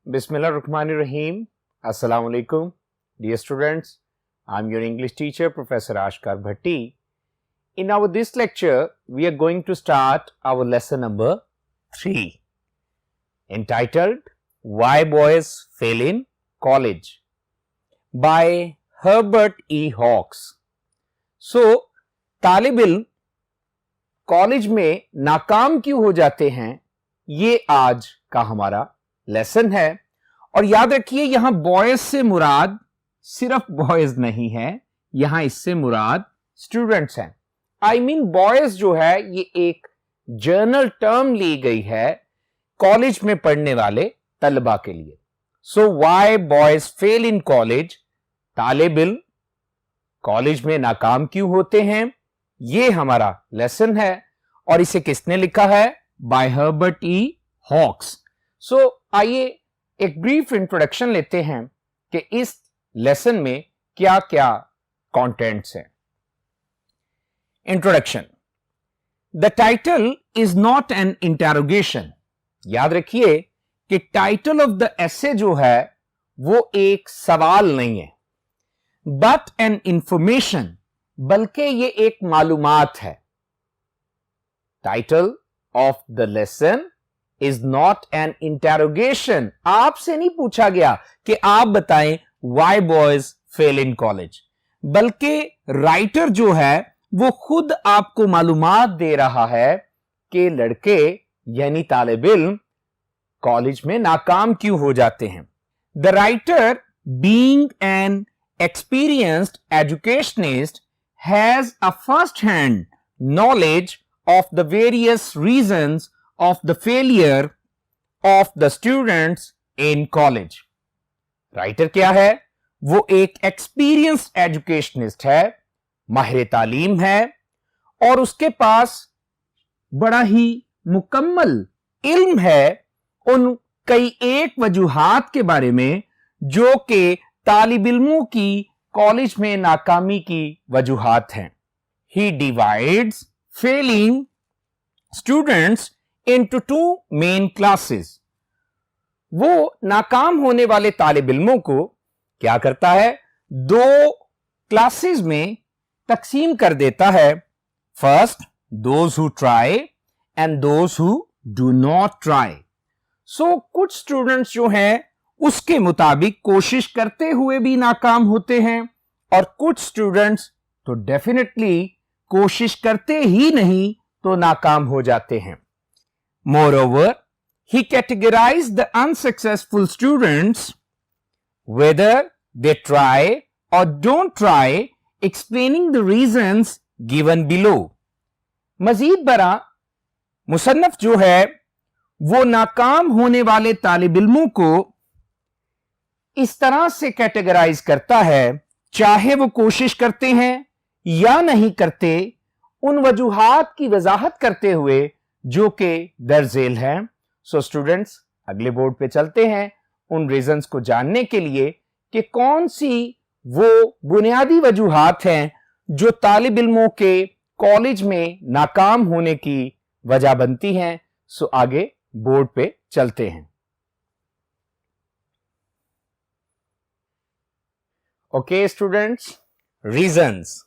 Bismillahirrahmanirrahim. Assalamu alaikum. Dear students, I'm your English teacher, Professor Ashkar Bhatti. In this lecture, we are going to start our lesson number 3, entitled Why Boys Fail in College by Herbert E. Hawks. So, तालिब इल्म college में नाकाम क्यों हो जाते हैं, ये आज का हमारा लेसन है। और याद रखिए, यहां बॉयज से मुराद सिर्फ बॉयज नहीं है, यहां इससे मुराद स्टूडेंट्स हैं। आई मीन बॉयज जो है ये एक जर्नल टर्म ली गई है कॉलेज में पढ़ने वाले तलबा के लिए। So why boys fail in college, तालिब इल्म कॉलेज में नाकाम क्यों होते हैं, ये हमारा लेसन है। और इसे किसने लिखा है? बाय हर्बर्ट ई हॉक्स। सो आइए एक ब्रीफ इंट्रोडक्शन लेते हैं कि इस लेसन में क्या क्या कंटेंट्स हैं। Introduction. The title is not an interrogation. याद रखिए कि टाइटल ऑफ द एसे जो है वो एक सवाल नहीं है, बट एन इंफॉर्मेशन, बल्कि ये एक मालूमात है। Title of the lesson is not an interrogation. आपसे नहीं पूछा गया कि आप बताएं why boys fail in college, बल्कि राइटर जो है वो खुद आपको मालूमात दे रहा है कि लड़के यानी तालिब इल्म कॉलेज में नाकाम क्यों हो जाते हैं। The writer, being an experienced educationist, has a first-hand knowledge of the various reasons of the failure of the students in college. Writer क्या है? वो एक experienced educationist है, माहिर तालीम है, और उसके पास बड़ा ही मुकम्मल इल्म है उन कई एक वजूहात के बारे में जो कि तालिब इल्मों की कॉलेज में नाकामी की वजूहात हैं। He divides failing students into two main classes. वो नाकाम होने वाले तालिब इल्मों को क्या करता है? दो क्लासेस में तकसीम कर देता है। First, those who try and those who do not try. So कुछ स्टूडेंट्स जो हैं उसके मुताबिक कोशिश करते हुए भी नाकाम होते हैं, और कुछ स्टूडेंट्स तो डेफिनेटली कोशिश करते ही नहीं तो नाकाम हो जाते हैं। Moreover, he categorize the unsuccessful students whether they try और don't try, explaining the reasons given below. मजीद बरा मुसन्नफ जो है वो नाकाम होने वाले तालिब इल्मों को इस तरह से कैटेगराइज करता है, चाहे वो कोशिश करते हैं या नहीं करते, उन वजूहात की वजाहत करते हुए जो कि दरजेल हैं। सो स्टूडेंट्स, अगले बोर्ड पे चलते हैं उन रीजंस को जानने के लिए कि कौन सी वो बुनियादी वजूहात हैं जो तालिब इल्मों के कॉलेज में नाकाम होने की वजह बनती हैं। सो आगे बोर्ड पे चलते हैं। Okay students, reasons.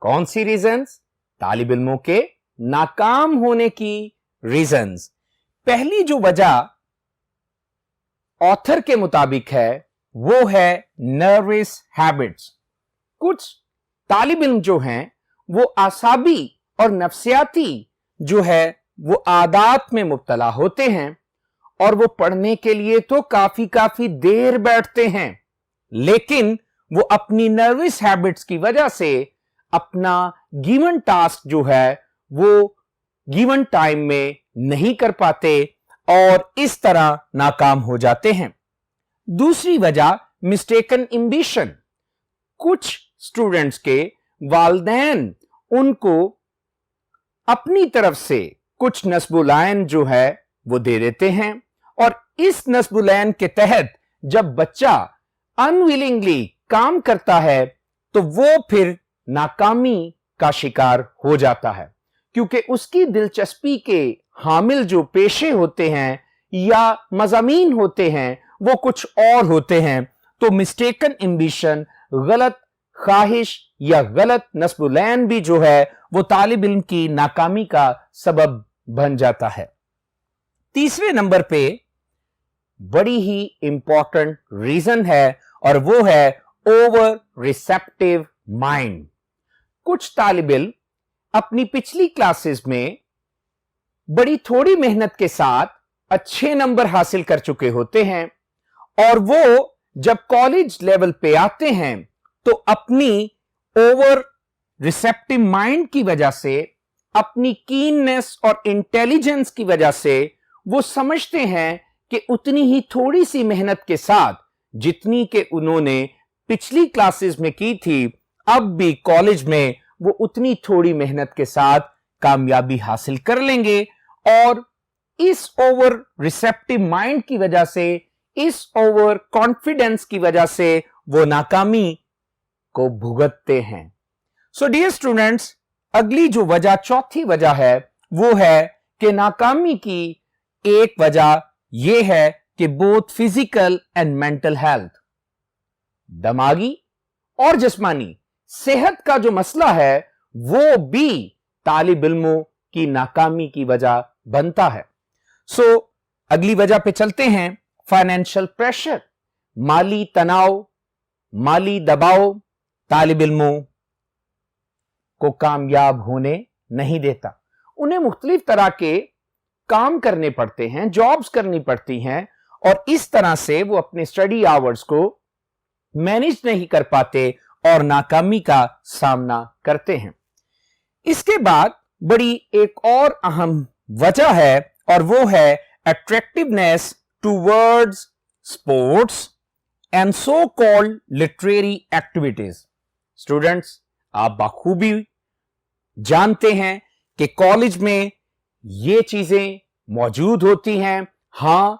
कौन सी रीजंस? तालिब इल्मों के नाकाम होने की रीजंस। पहली जो वजह ऑथर के मुताबिक है वो है नर्वस हैबिट्स। कुछ तालिब इल्म जो हैं वो आसाबी और नफ्सियाती जो है वो आदात में मुब्तला होते हैं, और वो पढ़ने के लिए तो काफी देर बैठते हैं, लेकिन वो अपनी नर्वस हैबिट्स की वजह से अपना गिवन टास्क जो है वो गिवन टाइम में नहीं कर पाते और इस तरह नाकाम हो जाते हैं। दूसरी वजह मिस्टेकन एम्बिशन। कुछ स्टूडेंट्स के वालिदैन उनको अपनी तरफ से कुछ नस्बुलैन जो है वो दे देते हैं, और इस नस्बुलैन के तहत जब बच्चा अनविलिंगली काम करता है तो वो फिर नाकामी का शिकार हो जाता है, क्योंकि उसकी दिलचस्पी के हामिल जो पेशे होते हैं या मज़ामीन होते हैं वो कुछ और होते हैं, तो मिस्टेकन एम्बिशन, गलत ख्वाहिश या गलत नस्बुलैन भी जो है वो तालिब इल्म की नाकामी का सबब बन जाता है। तीसरे नंबर पे बड़ी ही इंपॉर्टेंट रीजन है और वो है ओवर रिसेप्टिव माइंड। कुछ तालिब इल्म अपनी पिछली क्लासेस में बड़ी थोड़ी मेहनत के साथ अच्छे नंबर हासिल कर चुके होते हैं और वो जब कॉलेज लेवल पे आते हैं तो अपनी ओवर रिसेप्टिव माइंड की वजह से, अपनी कीननेस और इंटेलिजेंस की वजह से वो समझते हैं कि उतनी ही थोड़ी सी मेहनत के साथ जितनी के उन्होंने पिछली क्लासेस में की थी, अब भी कॉलेज में वो उतनी थोड़ी मेहनत के साथ कामयाबी हासिल कर लेंगे और इस ओवर रिसेप्टिव माइंड की वजह से, इस ओवर कॉन्फिडेंस की वजह से वो नाकामी को भुगतते हैं। सो डियर स्टूडेंट्स, अगली जो वजह, चौथी वजह है वो है कि नाकामी की एक वजह यह है कि both physical and mental health, दिमागी और जिस्मानी सेहत का जो मसला है वो भी तालिब इल्मों की नाकामी की वजह बनता है। सो अगली वजह पे चलते हैं। फाइनेंशियल प्रेशर, माली तनाव, माली दबाव तालिब इल्मों को कामयाब होने नहीं देता। उन्हें मुख्तलिफ तरह के काम करने पड़ते हैं, जॉब्स करनी पड़ती हैं और इस तरह से वो अपने स्टडी आवर्स को मैनेज नहीं कर पाते और नाकामी का सामना करते हैं। इसके बाद बड़ी एक और अहम वजह है और वो है attractiveness towards sports and so called literary activities. Students, आप बखूबी जानते हैं कि कॉलेज में ये चीजें मौजूद होती हैं। हां,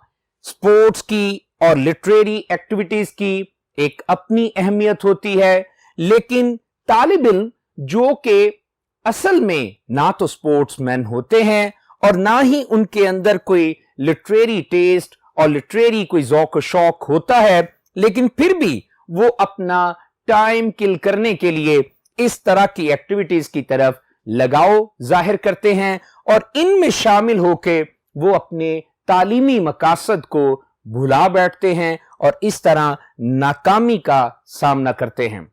स्पोर्ट्स की और लिटरेरी एक्टिविटीज की एक अपनी अहमियत होती है, लेकिन तालिब इल्म जो कि असल में ना तो स्पोर्ट्समैन होते हैं और ना ही उनके अंदर कोई लिटरेरी टेस्ट और लिटरेरी कोई ज़ौक़ शौक होता है, लेकिन फिर भी वो अपना टाइम किल करने के लिए इस तरह की एक्टिविटीज की तरफ लगाव जाहिर करते हैं और इनमें शामिल होकर वो अपने तालीमी मकासद को भुला बैठते हैं और इस तरह नाकामी का सामना करते हैं।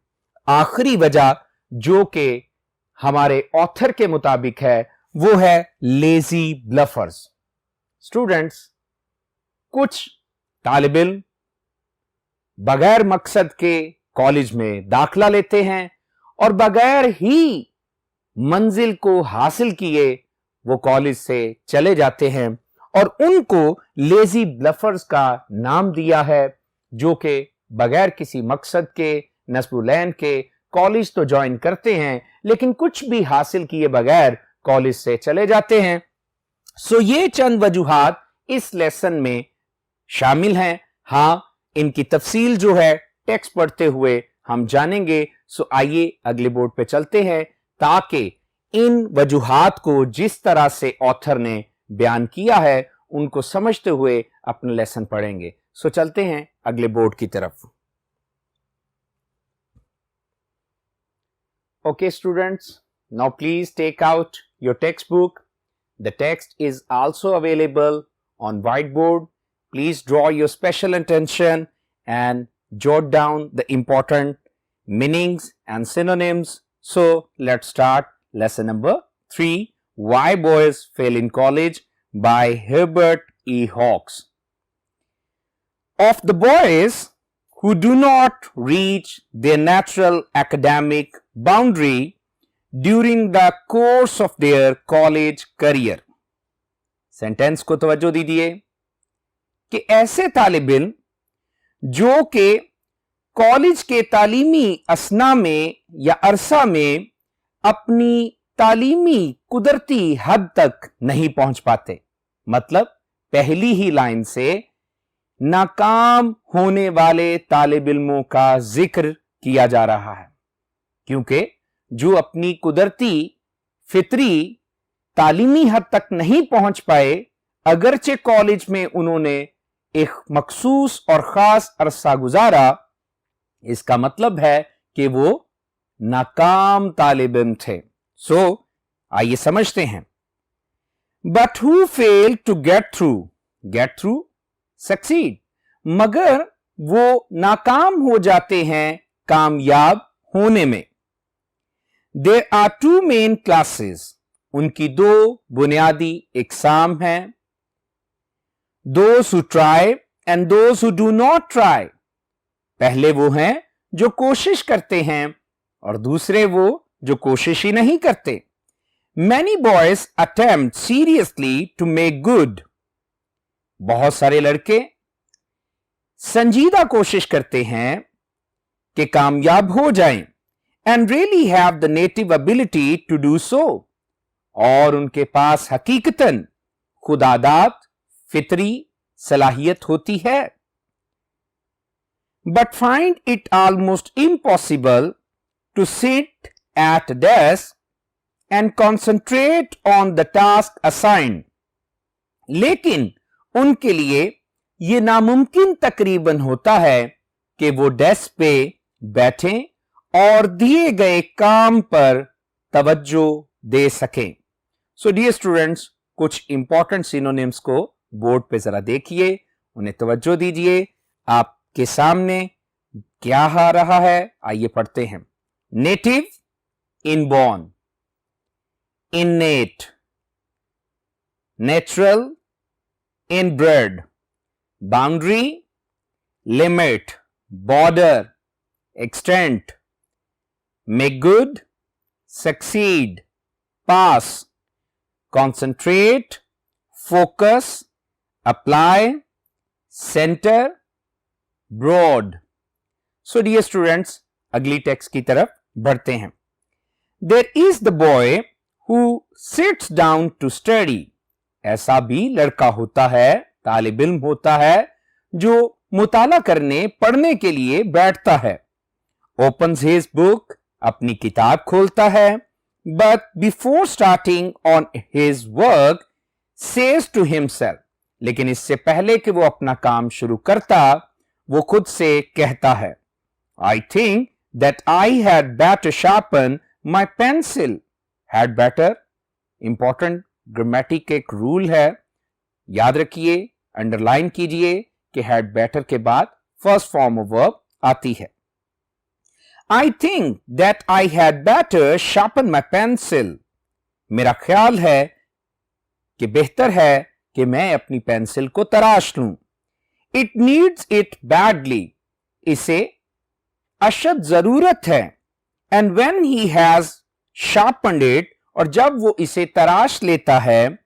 आखिरी वजह जो कि हमारे ऑथर के मुताबिक है वो है लेजी ब्लफर्स। स्टूडेंट्स, कुछ तालिब इल्म बगैर मकसद के कॉलेज में दाखला लेते हैं और बगैर ही मंजिल को हासिल किए वो कॉलेज से चले जाते हैं और उनको लेजी ब्लफर्स का नाम दिया है, जो कि बगैर किसी मकसद के, नस्बुलैन के कॉलेज तो ज्वाइन करते हैं लेकिन कुछ भी हासिल किए बगैर कॉलेज से चले जाते हैं। सो ये चंद वजूहात इस लेसन में शामिल हैं। हां, इनकी तफसील जो है टेक्स्ट पढ़ते हुए हम जानेंगे। सो आइए अगले बोर्ड पे चलते हैं ताकि इन वजूहात को जिस तरह से ऑथर ने बयान किया है उनको समझते हुए अपना लेसन पढ़ेंगे। सो चलते हैं अगले बोर्ड की तरफ। Okay students, now please take out your textbook. The text is also available on whiteboard. Please draw your special attention and jot down the important meanings and synonyms. So let's start lesson number 3, Why Boys Fail in College by Herbert E. Hawks. Of the boys who do not reach their natural academic boundary during the course of their college career. Sentence को तवज्जो दीजिए कि ऐसे तालिब इल्म जो कि college के तालीमी असना में या अरसा में अपनी तालीमी कुदरती हद तक नहीं पहुंच पाते, मतलब पहली ही लाइन से नाकाम होने वाले तालिब इल्मों का जिक्र किया जा रहा है, क्योंकि जो अपनी कुदरती फितरी तालीमी हद तक नहीं पहुंच पाए, अगरचे कॉलेज में उन्होंने एक मखसूस और खास अरसा गुजारा, इसका मतलब है कि वो नाकाम तालिब इल्म थे। सो आइए समझते हैं। But who fail to get through succeed, मगर वो नाकाम हो जाते हैं कामयाब होने में। There are two main classes, उनकी दो बुनियादी इकसाम हैं। Those who try and those who do not try, पहले वो हैं जो कोशिश करते हैं और दूसरे वो जो कोशिश ही नहीं करते। Many boys attempt seriously to make good, बहुत सारे लड़के संजीदा कोशिश करते हैं कि कामयाब हो जाएं, and really have the native ability to do so, और उनके पास हकीकतन खुदादात फितरी सलाहियत होती है। But find it almost impossible to sit at a desk and concentrate on the task assigned, लेकिन उनके लिए यह नामुमकिन तकरीबन होता है कि वो डेस्क पे बैठें और दिए गए काम पर तवज्जो दे सकें। सो डियर स्टूडेंट्स, कुछ इंपॉर्टेंट सिनोनिम्स को बोर्ड पे जरा देखिए, उन्हें तवज्जो दीजिए। आपके सामने क्या आ रहा है, आइए पढ़ते हैं। Native, inborn, innate, natural, inbred, boundary, limit, border, extent, make good, succeed, pass, concentrate, focus, apply, center, broad। So dear students, अगली टेक्स्ट की तरफ बढ़ते हैं। There is the boy who sits down to study, ऐसा भी लड़का होता है, तालिब इल्म होता है, जो मुताला करने पढ़ने के लिए बैठता है। Opens his book, अपनी किताब खोलता है, but before starting on his work says to himself, लेकिन इससे पहले कि वो अपना काम शुरू करता, वो खुद से कहता है, I think that I had better sharpen my pencil। had better important grammatic एक रूल है, याद रखिए, अंडरलाइन कीजिए कि had better के बाद फर्स्ट फॉर्म ऑफ वर्ब आती है। I think that I had better sharpen my pencil, मेरा ख्याल है कि बेहतर है कि मैं अपनी पेंसिल को तराश लूं। It needs it badly, इसे अशद जरूरत है। And when he has sharpened it, और जब वो इसे तराश लेता है,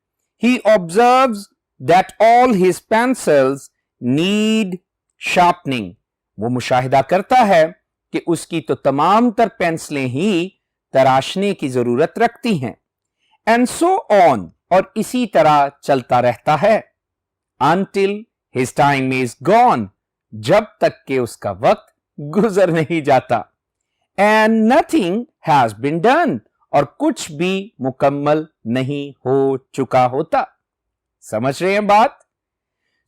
he observes that all his pencils need sharpening, वो मुशाहिदा करता है कि उसकी तो तमाम तर पेंसिलें ही तराशने की जरूरत रखती हैं। And so on, और इसी तरह चलता रहता है। Until his time is gone, जब तक कि उसका वक्त गुजर नहीं जाता। And nothing has been done, और कुछ भी मुकम्मल नहीं हो चुका होता। समझ रहे हैं बात?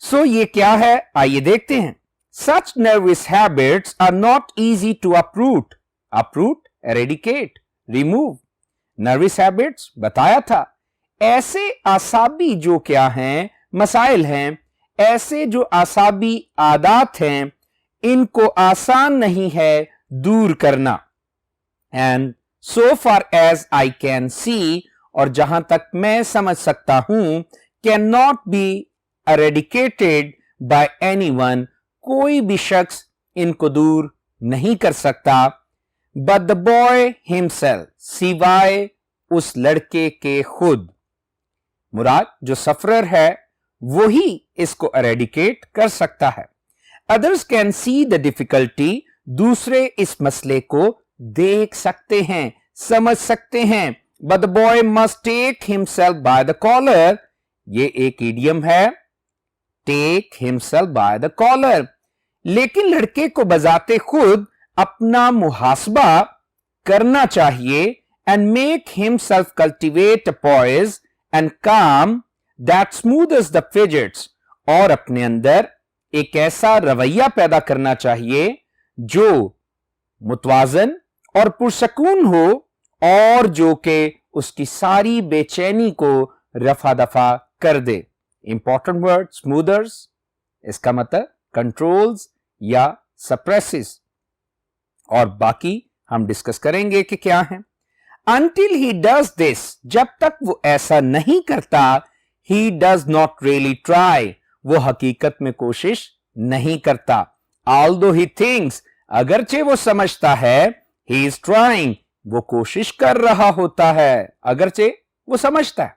सो ये क्या है, आइए देखते हैं। Such nervous habits are not easy to uproot, eradicate, remove। nervous habits बताया था, ऐसे आसाबी जो क्या हैं, मसाइल हैं, ऐसे जो आसाबी आदात हैं, इनको आसान नहीं है दूर करना। And so far as I can see, और जहां तक मैं समझ सकता हूं, cannot be eradicated by anyone, कोई भी शख्स इनको दूर नहीं कर सकता। But the boy himself, सिवाय उस लड़के के खुद, मुराद जो सफरर है वही इसको eradicate कर सकता है। Others can see the difficulty, दूसरे इस मसले को देख सकते हैं, समझ सकते हैं। But the boy must take himself by the collar, ये एक इडियम है, take himself by the collar। लेकिन लड़के को बजाते खुद अपना मुहासबा करना चाहिए। And make himself cultivate a poise and calm that smooths the fidgets, और अपने अंदर एक ऐसा रवैया पैदा करना चाहिए जो मुतवाजन और पुरसकून हो और जो कि उसकी सारी बेचैनी को रफा दफा कर दे। इंपॉर्टेंट वर्ड स्मूदर्स, इसका मतलब कंट्रोल्स या सप्रेसिस, और बाकी हम डिस्कस करेंगे कि क्या है। Until he does this, जब तक वो ऐसा नहीं करता, he does not really try, वो हकीकत में कोशिश नहीं करता। Although he thinks, अगरचे वो समझता है, he is trying, वो कोशिश कर रहा होता है, अगरचे वो समझता है।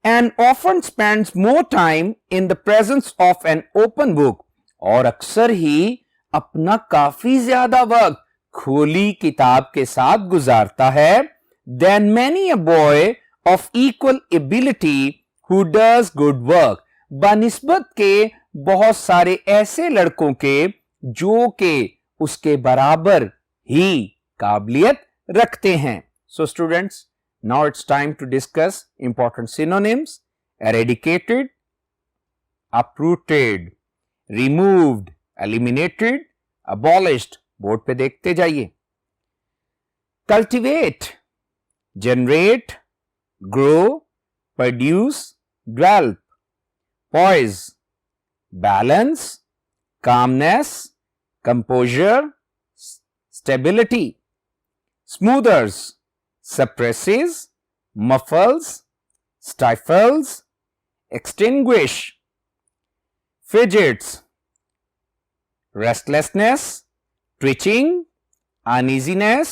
And often spends more time in the presence of an open book, और अक्सर ही अपना काफी ज्यादा वक्त खोली किताब के साथ गुजारता है than many a boy of equal ability who does good work, बनिस्बत के बहुत सारे ऐसे लड़कों के जो के उसके बराबर ही काबिलियत रखते हैं। So students, now it's time to discuss important synonyms: eradicated, uprooted, removed, eliminated, abolished। Board पे देखते जाइए। Cultivate, generate, grow, produce, develop. Poise, balance, calmness, composure, stability. Smoothers, suppresses, muffles, stifles, extinguish. Fidgets, restlessness, twitching, uneasiness,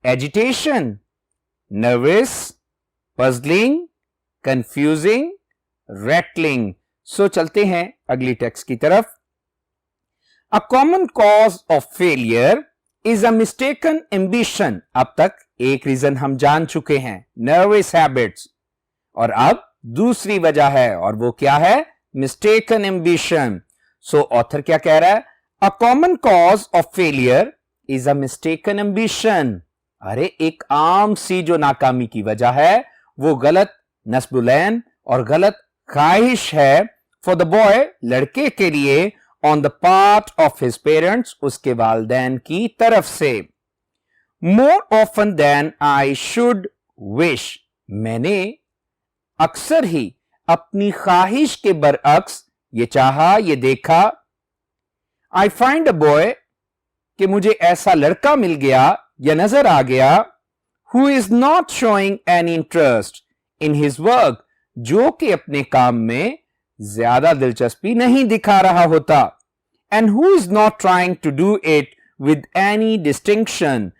agitation, nervous, puzzling, confusing, rattling। सो चलते हैं अगली text की तरफ। A common cause of failure is a mistaken ambition। अब तक एक reason हम जान चुके हैं, nervous habits, और अब दूसरी वजह है, और वो क्या है? mistaken ambition। सो ऑथर क्या कह रहा है? A common cause of failure is a mistaken ambition। अरे एक आम सी जो नाकामी की वजह है वो गलत नस्बुलैन और गलत ख्वाहिश है फॉर द बॉय, लड़के के लिए, on the part of his parents, उसके वालिदैन की तरफ से। More often than I should wish, मैंने अक्सर ही अपनी ख्वाहिश के बरअक्स ये चाहा, ये देखा। आई फाइंड अ बॉय, कि मुझे ऐसा लड़का मिल गया या नजर आ गया, who is not showing any interest in his work, जो कि अपने काम में ज्यादा दिलचस्पी नहीं दिखा रहा होता, and who is not trying to do it with any distinction,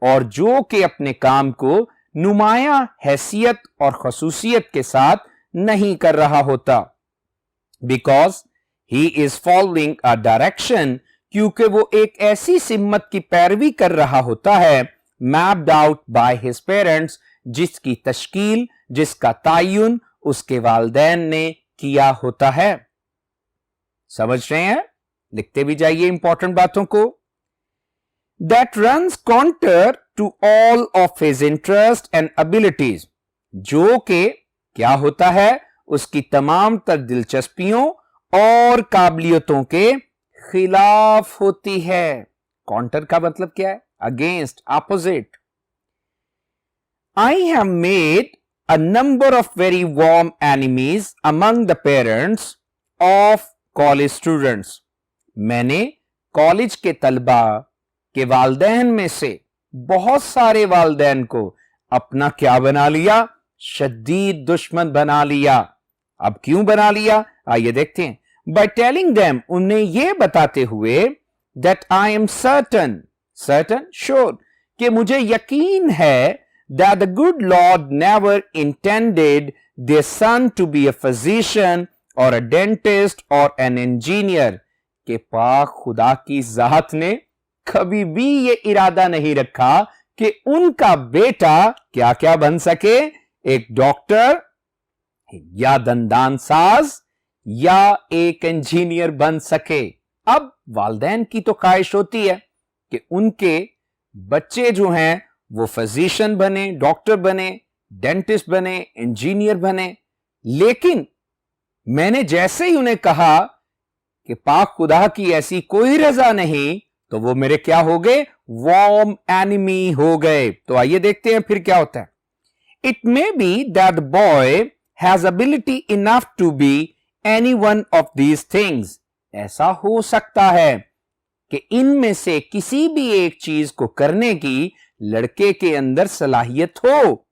और जो कि अपने काम को नुमाया हैसियत और खसूसियत के साथ नहीं कर रहा होता, because he is following a direction, क्योंकि वो एक ऐसी सिम्मत की पैरवी कर रहा होता है, mapped out by his parents, जिसकी तश्कील, जिसका तायुन उसके वालिदैन ने किया होता है। समझ रहे हैं? लिखते भी जाइए इंपॉर्टेंट बातों को। That runs counter to all of his interest and abilities, जो कि क्या होता है? उसकी तमाम तर दिलचस्पियों और काबिलियतों के खिलाफ होती है। काउंटर का मतलब क्या है? Against, opposite. I have made a number of very warm enemies among the parents of college students, मैंने कॉलेज के तलबा के वालदैन में से बहुत सारे वालदैन को अपना क्या बना लिया? शदीद दुश्मन बना लिया। अब क्यों बना लिया? आइए देखते हैं। By telling them, उन्हें यह बताते हुए, that I am certain, sure, कि मुझे यकीन है that the good Lord never intended their son to be a physician or a dentist or an engineer, कि पाक खुदा की जात ने कभी भी ये इरादा नहीं रखा कि उनका बेटा क्या क्या बन सके, एक डॉक्टर या दंदान साज या एक इंजीनियर बन सके। अब वालिदैन की तो ख्वाहिश होती है कि उनके बच्चे जो हैं वो फिजिशियन बने, डॉक्टर बने, डेंटिस्ट बने, इंजीनियर बने, लेकिन मैंने जैसे ही उन्हें कहा कि पाक खुदा की ऐसी कोई रजा नहीं, तो वो मेरे क्या हो गए? वार्म एनिमी हो गए। तो आइए देखते हैं फिर क्या होता है। It may be that the boy has ability enough to be any one of these things. ऐसा हो सकता है कि इनमें से किसी भी एक चीज को करने की लड़के के अंदर सलाहियत हो।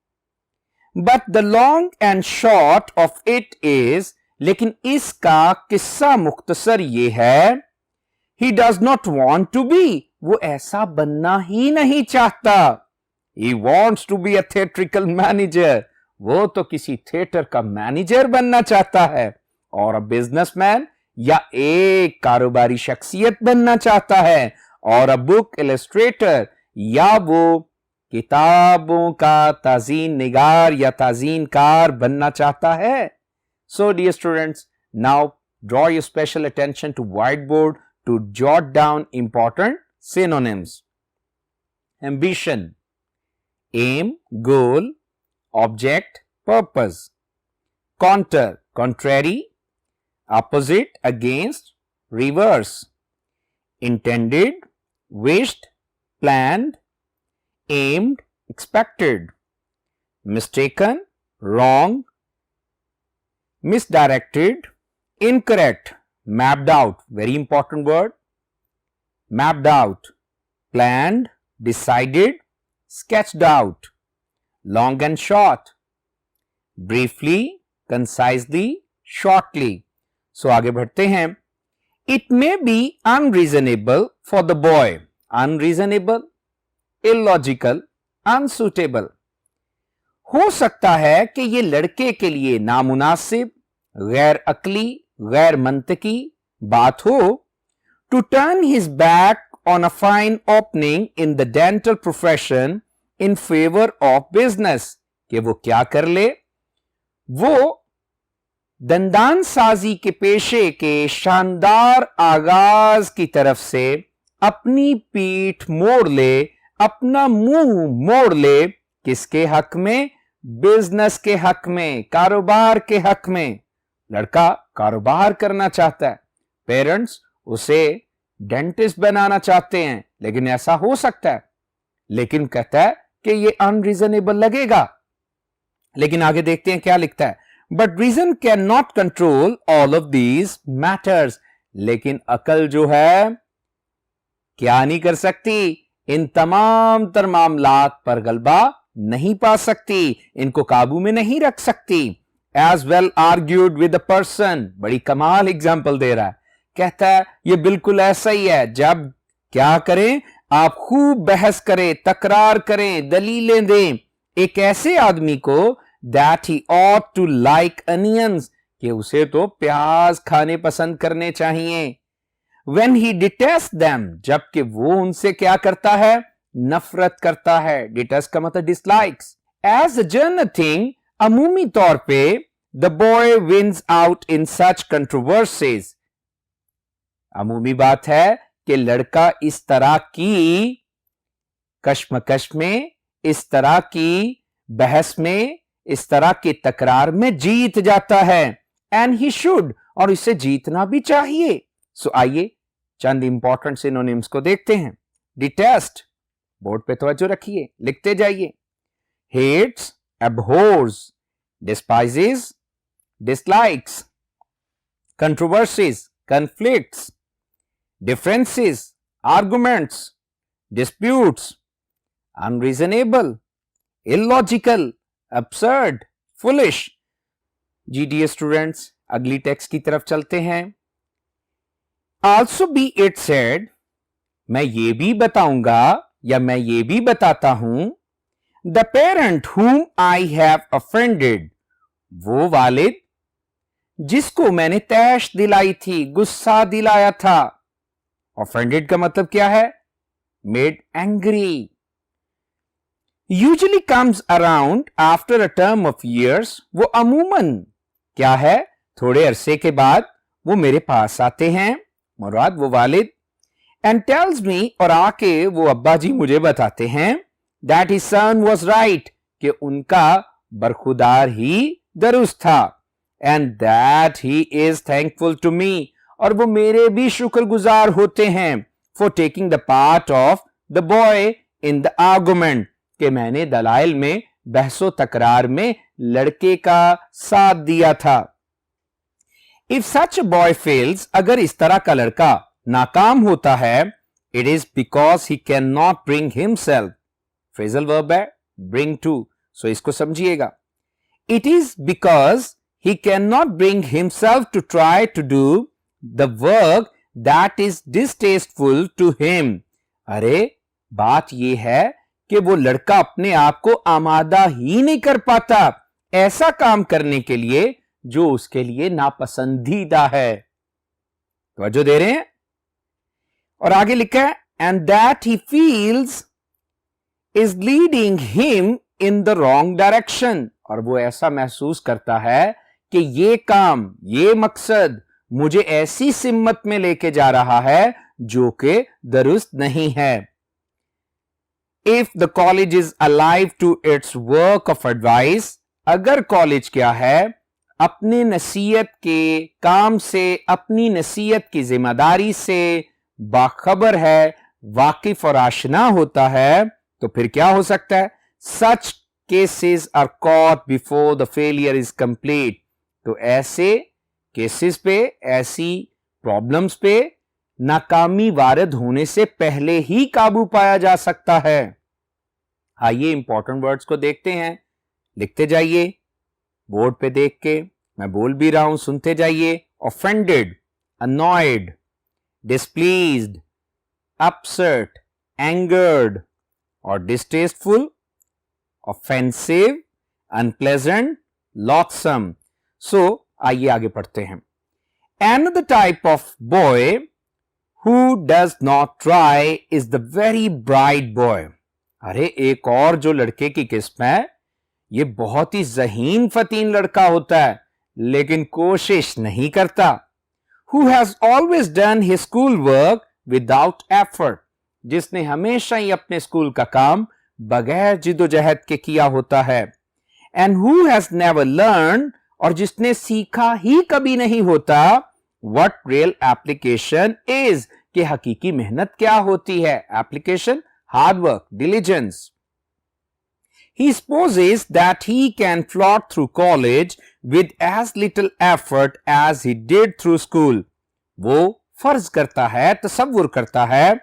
But the long and short of it is, लेकिन इसका किस्सा मुख्तसर ये है, he does not want to be, वो ऐसा बनना ही नहीं चाहता। He wants to be a theatrical manager, वो तो किसी थिएटर का मैनेजर बनना चाहता है, और अ बिजनेसमैन, या एक कारोबारी शख्सियत बनना चाहता है, और अ बुक इलस्ट्रेटर, या वो किताबों का ताजीन निगार या ताजीन कार बनना चाहता है। So dear students, now draw your special attention to whiteboard to jot down important synonyms. Ambition, aim, goal, object, purpose. Contour, contrary, opposite, against, reverse. Intended, wished, planned, aimed, expected. Mistaken, wrong, misdirected, incorrect, mapped out, very important word, mapped out, planned, decided, sketched out, long and short, briefly, concisely, shortly. So आगे बढ़ते हैं. It may be unreasonable for the boy, unreasonable, illogical, unsuitable. हो सकता है कि ये लड़के के लिए नामुनासिब, गैर अकली, गैर मंतकी बात हो, to turn his back on a fine opening in the dental profession in favour of business, कि वो क्या कर ले, वो दंदान साजी के पेशे के शानदार आगाज की तरफ से अपनी पीठ मोड़ ले, अपना मुंह मोड़ ले, किसके हक में? बिजनेस के हक में, कारोबार के हक में। लड़का कारोबार करना चाहता है, पेरेंट्स उसे डेंटिस्ट बनाना चाहते हैं, लेकिन ऐसा हो सकता है, लेकिन कहता है कि ये अनरीजनेबल लगेगा। लेकिन आगे देखते हैं क्या लिखता है, but reason can not control all of these matters, लेकिन अकल जो है क्या नहीं कर सकती, इन तमाम तर मामलात पर गलबा नहीं पा सकती, इनको काबू में नहीं रख सकती। As well argued with a person, बड़ी कमाल एग्जाम्पल दे रहा है, कहता है ये बिल्कुल ऐसा ही है, जब क्या करें आप खूब बहस करें, तकरार करें, दलीलें दें एक ऐसे आदमी को, that he ought to like onions, कि उसे तो प्याज खाने पसंद करने चाहिए। When he detests them, जबकि वो उनसे क्या करता है? नफरत करता है। Detest का मतलब dislikes. As a general thing, अमूमी तौर पे the boy wins out in such controversies. अमूमी बात है कि लड़का इस तरह की कश्मकश में, इस तरह की बहस में, इस तरह की तकरार में जीत जाता है। And he should, और इसे जीतना भी चाहिए। सो आइए चंद इंपॉर्टेंट सिनोनिम्स को देखते हैं। डिटेस्ट, बोर्ड पे तवज्जो रखिए, लिखते जाइए। Hates, abhors, despises, dislikes, controversies, conflicts, differences, arguments, disputes, unreasonable, illogical, absurd, foolish। जी डियर स्टूडेंट्स, अगली टेक्स्ट की तरफ चलते हैं। Also be it said, मैं ये भी बताऊंगा या मैं ये भी बताता हूं, the parent whom I have offended, वो वालिद जिसको मैंने तैश दिलाई थी, गुस्सा दिलाया था। offended का मतलब क्या है? made angry. Usually comes around after a term of years, वो अमूमन क्या है? थोड़े अरसे के बाद वो मेरे पास आते हैं, मुराद वो वालिद, and tells me, और आके वो अब्बा जी मुझे बताते हैं, that his son was right, कि उनका बरखुदार ही दुरुस्त था, and that he is thankful to me, और वो मेरे भी शुक्रगुजार होते हैं for taking the part of the boy in the argument, कि मैंने दलाइल में बहसो तकरार में लड़के का साथ दिया था। इफ सच बॉय फेल्स, अगर इस तरह का लड़का नाकाम होता है, it is because he can not bring himself, phrasal verb है ब्रिंग टू, सो इसको समझिएगा। It is because he cannot bring himself to try to do the work that is distasteful to him। अरे बात यह है कि वो लड़का अपने आप को आमादा ही नहीं कर पाता ऐसा काम करने के लिए जो उसके लिए नापसंदीदा है। तवज्जो दे रहे हैं? और आगे लिखा है and that he feels is leading him in the wrong direction, और वो ऐसा महसूस करता है कि ये काम, ये मकसद मुझे ऐसी सिम्मत में लेके जा रहा है जो कि दुरुस्त नहीं है। If the college is alive to its work of advice, अगर कॉलेज क्या है अपने नसीहत के काम से, अपनी नसीहत की जिम्मेदारी से बाखबर है, वाकिफ और आशना होता है, तो फिर क्या हो सकता है? Such cases are caught before the failure is complete. तो ऐसे केसेस पे, ऐसी प्रॉब्लम्स पे नाकामी वारद होने से पहले ही काबू पाया जा सकता है। आइए इंपॉर्टेंट वर्ड्स को देखते हैं, लिखते जाइए बोर्ड पे देख के, मैं बोल भी रहा हूं, सुनते जाइए। Offended, annoyed, displeased, upset, angered और डिस्टेस्टफुल, ऑफेंसिव, अनप्लेजेंट, लॉथसम। सो आइए आगे पढ़ते हैं। Another type of boy who does not try is the very bright boy। अरे एक और जो लड़के की किस्म है, ये बहुत ही ज़हीन फतीन लड़का होता है लेकिन कोशिश नहीं करता। Who has always done his school work without effort, जिसने हमेशा ही अपने स्कूल का काम बगैर जिदोजहद के किया होता है। And who has never learned, और जिसने सीखा ही कभी नहीं होता, what real application is, कि हकीकी मेहनत क्या होती है। Application, hard work, diligence। He supposes that he can float through college with as little effort as he did through school। वो फर्ज करता है, तसव्वुर करता है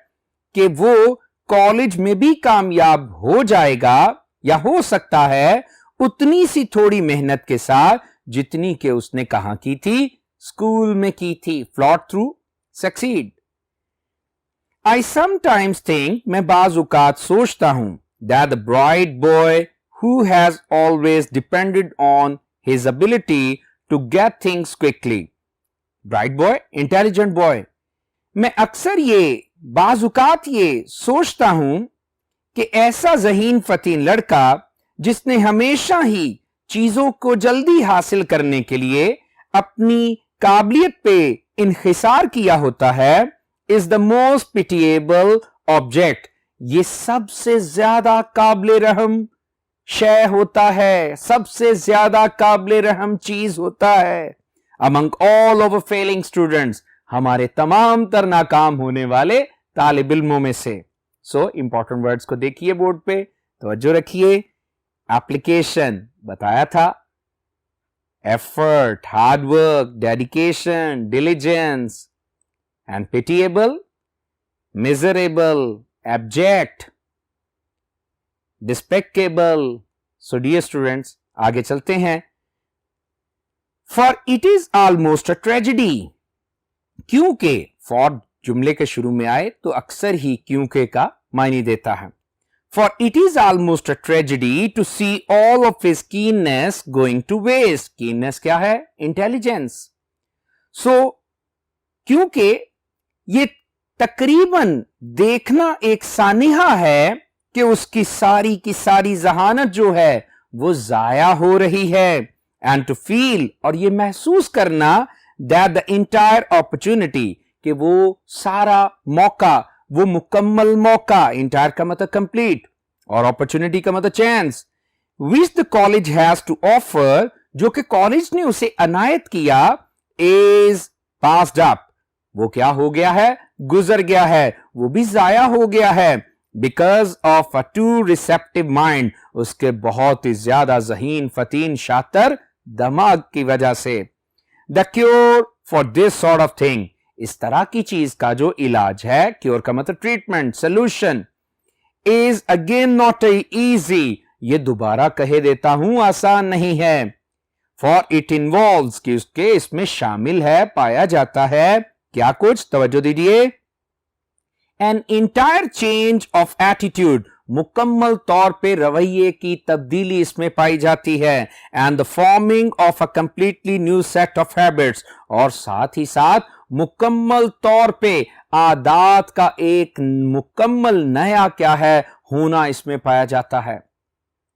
कि वो कॉलेज में भी कामयाब हो जाएगा या हो सकता है उतनी सी थोड़ी मेहनत के साथ जितनी के उसने कहां की थी? स्कूल में की थी। Float through, succeed. I sometimes think, मैं बाज औकात सोचता हूं, that the bright boy who has always depended on his ability to get things quickly. Bright boy, intelligent boy. मैं अक्सर ये बाज औकात ये सोचता हूं कि ऐसा ज़हीन फतीन लड़का जिसने हमेशा ही चीजों को जल्दी हासिल करने के लिए अपनी काबिलियत पे इन्हिसार किया होता है, is the most pitiable object. ये सबसे ज्यादा काबिल रहम शय होता है, सबसे ज्यादा काबिल रहम चीज होता है among all of Fehling students, हमारे तमाम तर नाकाम होने वाले तालिब इल्मों में से। सो इंपॉर्टेंट वर्ड्स को देखिए बोर्ड पे, तवज्जो रखिए। एप्लीकेशन बताया था, effort, hard work, dedication, diligence. And pitiable, miserable, abject, despicable. So dear students, आगे चलते हैं। For it is almost a tragedy, क्योंकि फॉर जुमले के शुरू में आए तो अक्सर ही क्योंकि का मायने देता है। For it is almost a tragedy to see all of his keenness going to waste। keenness क्या है? Intelligence। So, क्योंकि ये तकरीबन देखना एक सानिहा है कि उसकी सारी की सारी जहानत जो है वो जाया हो रही है। And to feel, और ये महसूस करना, that the entire opportunity, कि वो सारा मौका, वो मुकम्मल मौका, इंटायर का मतलब कंप्लीट और अपॉर्चुनिटी का मतलब chance, which the college has to offer, जो कि कॉलेज ने उसे अनायत किया, इज पास्ड अप, वो क्या हो गया है, गुजर गया है, वो भी जाया हो गया है। Because of a too receptive mind, उसके बहुत ही ज्यादा जहीन फतीन शातर दिमाग की वजह से। The cure for this sort of thing, इस तरह की चीज का जो इलाज है, क्योर का मतलब treatment, solution, is again not easy, ये दोबारा कहे देता हूं आसान नहीं है। फॉर इट इन्वॉल्व्स, कि उसके इसमें शामिल है, पाया जाता है क्या कुछ, तवज्जो दीजिए, an entire change of attitude, मुकम्मल तौर पे रवैये की तब्दीली इसमें पाई जाती है। And the forming of a completely new set of habits, और साथ ही साथ मुकम्मल तौर पे आदात का एक मुकम्मल नया क्या है, होना इसमें पाया जाता है।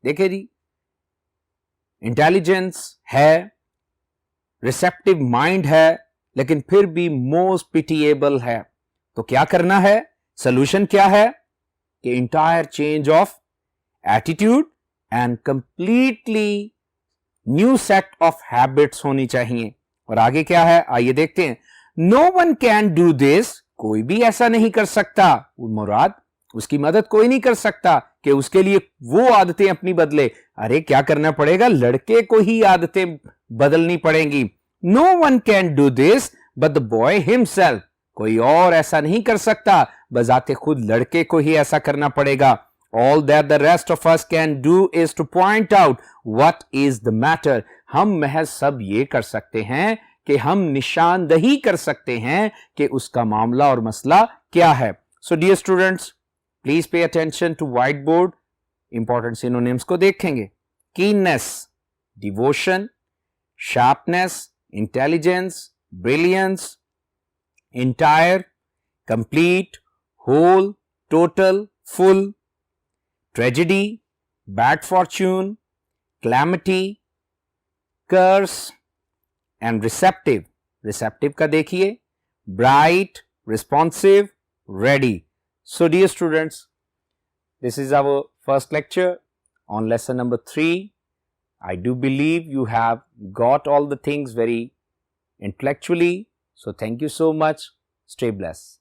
देखिए जी, इंटेलिजेंस है, रिसेप्टिव माइंड है, लेकिन फिर भी मोस्ट पिटिएबल है। तो क्या करना है, सोल्यूशन क्या है कि entire change of attitude and completely new set of habits होनी चाहिए। और आगे क्या है, आइए देखते हैं। No one can do this, कोई भी ऐसा नहीं कर सकता, मुराद उसकी मदद कोई नहीं कर सकता कि उसके लिए वो आदतें अपनी बदले। अरे क्या करना पड़ेगा, लड़के को ही आदतें बदलनी पड़ेंगी। No one can do this but the boy himself, कोई और ऐसा नहीं कर सकता, बजाते खुद लड़के को ही ऐसा करना पड़ेगा। All that the rest of us can do is two point out what is the matter, हम महज सब ये कर सकते हैं कि हम निशानदही कर सकते हैं कि उसका मामला और मसला क्या है। So dear students, please pay attention to white board. Important synonyms को देखेंगे। Keenness, devotion, sharpness, intelligence, brilliance, entire, complete, whole, total, full, tragedy, bad fortune, calamity, curse, and receptive. Receptive का देखिए, bright, responsive, ready. So dear students, this is our first lecture on lesson number 3. I do believe you have got all the things very intellectually. So thank you so much. Stay blessed.